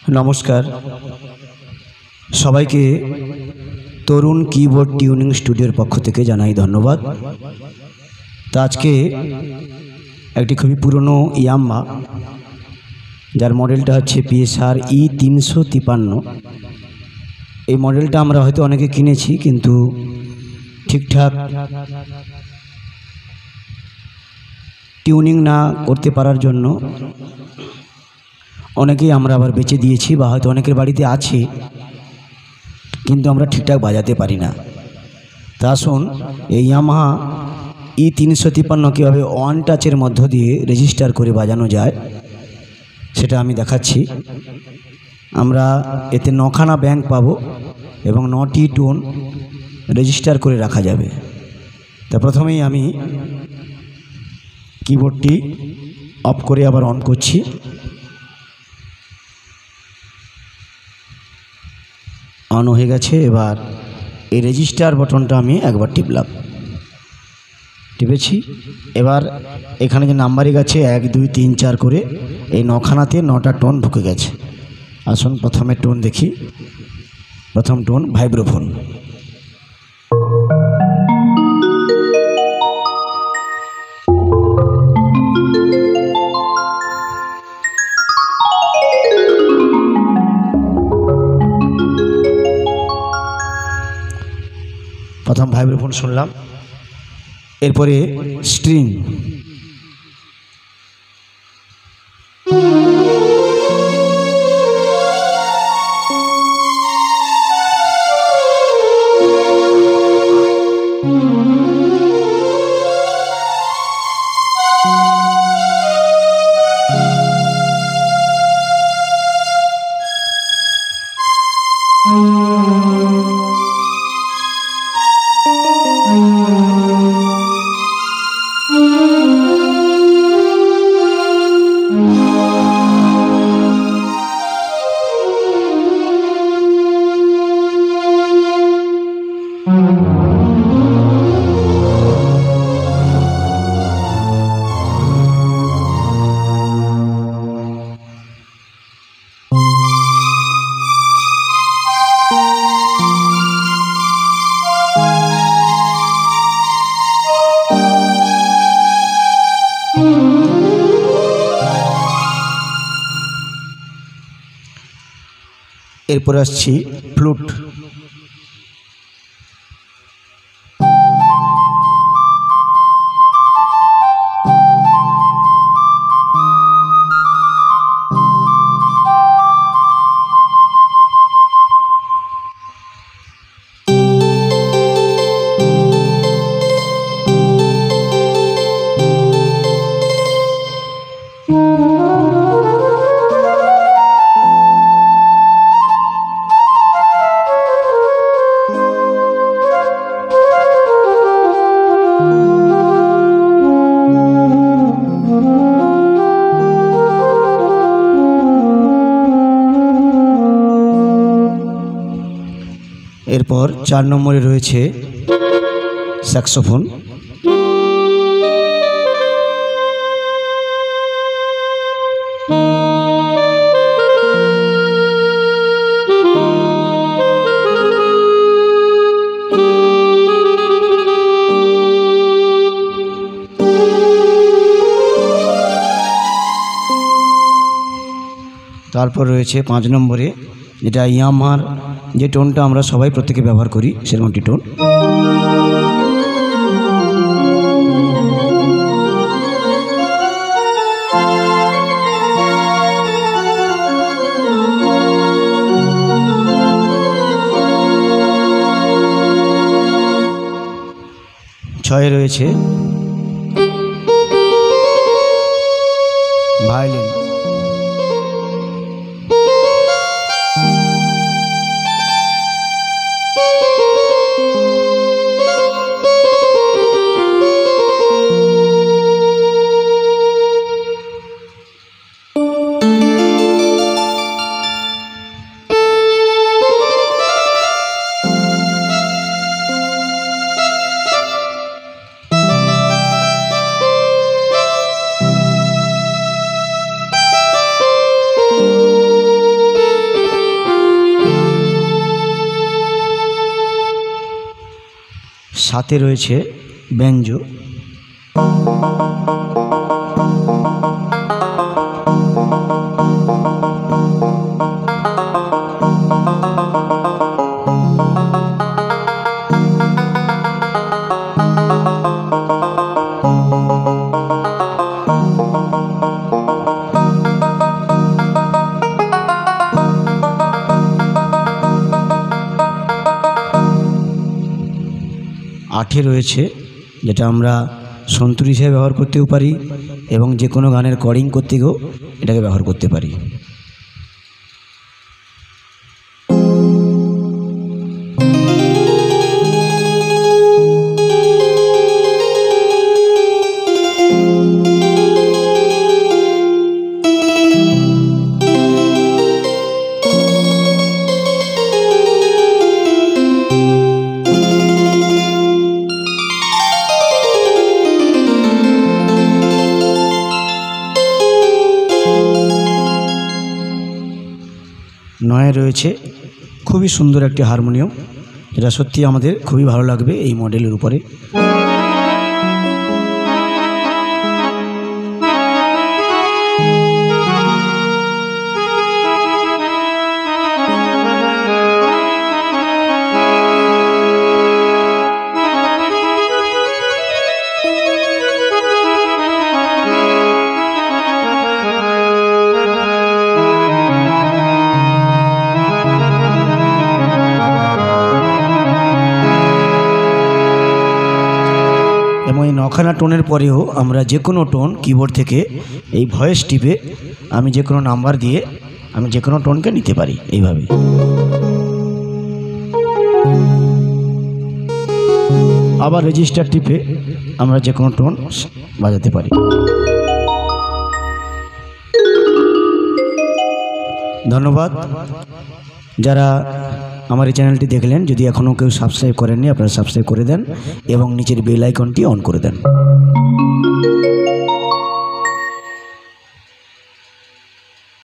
नमस्कार सबाइके तरुण कीबोर्ड टिউনিং स्टूडियोर पक्ष থেকে জানাই ধন্যবাদ। তো আজকে একটি খুবই পুরনো ইয়ামাহা যার মডেলটা হচ্ছে PSR E353। এই মডেলটা আমরা হয়তো অনেকে কিনেছি কিন্তু ঠিকঠাক টিউনিং না করতে পারার জন্য অনেকেই আমরা আবার বেচে দিয়েছি বা হয়তো অনেকের বাড়িতে আছে কিন্তু আমরা ঠিকঠাক বাজাতে পারি না। তা আসুন এই ইয়ামাহা E353 কীভাবে ওয়ান টাচের মধ্য দিয়ে রেজিস্টার করে বাজানো যায় সেটা আমি দেখাচ্ছি। আমরা এতে 9খানা ব্যাংক পাবো এবং 9টি টোন রেজিস্টার করে রাখা যাবে। তা প্রথমেই আমি কিবোর্ডটি অফ করে আবার অন করছি। অন হয়ে গেছে। এবার এই রেজিস্টার বাটনটা আমি একবার টিপেছি। এবার এখানে যে নাম্বারিং আছে 1 2 3 4 করে এই 9খানাতে 9টা টোন ঢুকে গেছে। আসুন প্রথমে টোন দেখি। প্রথম টোন ভাইব্রোফোন। प्रथम भाइब्रोफोन सुनलाम। एरपरे स्ट्रिंग एरपर आसछि फ्लुट। एरपर 4 नम्बरे रयेछे सैक्सोफोन। तारपर रयेछे 5 नम्बरे जेटा यामाहार যে টোনটা আমরা সবাই প্রত্যেকে ব্যবহার করি সেরকমটি টোন। ছয়ে রয়েছে ভায়োলিন। সাথে রয়েছে ব্যঞ্জো, আঠে রয়েছে যেটা আমরা সন্তুর হিসেবে ব্যবহার করতেও পারি এবং যে কোনো গানের রেকর্ডিং করতে গিয়েও এটাকে ব্যবহার করতে পারি। নয়ে রয়েছে খুবই সুন্দর একটি হারমোনিয়াম, যেটা সত্যি আমাদের খুবই ভালো লাগবে এই মডেলের উপরে। এবং এই নখানা টোনের পরেও আমরা যে কোনো টোন কিবোর্ড থেকে এই ভয়েস টিপে আমি যে কোনো নাম্বার দিয়ে আমি যে কোনো টোনকে নিতে পারি এইভাবে। আবার রেজিস্টার টিপে আমরা যে কোনো টোন বাজাতে পারি। ধন্যবাদ যারা আমার এই চ্যানেলটি দেখলেন। যদি এখনও কেউ সাবস্ক্রাইব করেননি আপনারা সাবস্ক্রাইব করে দেন এবং নিচের বেল আইকনটি অন করে দেন।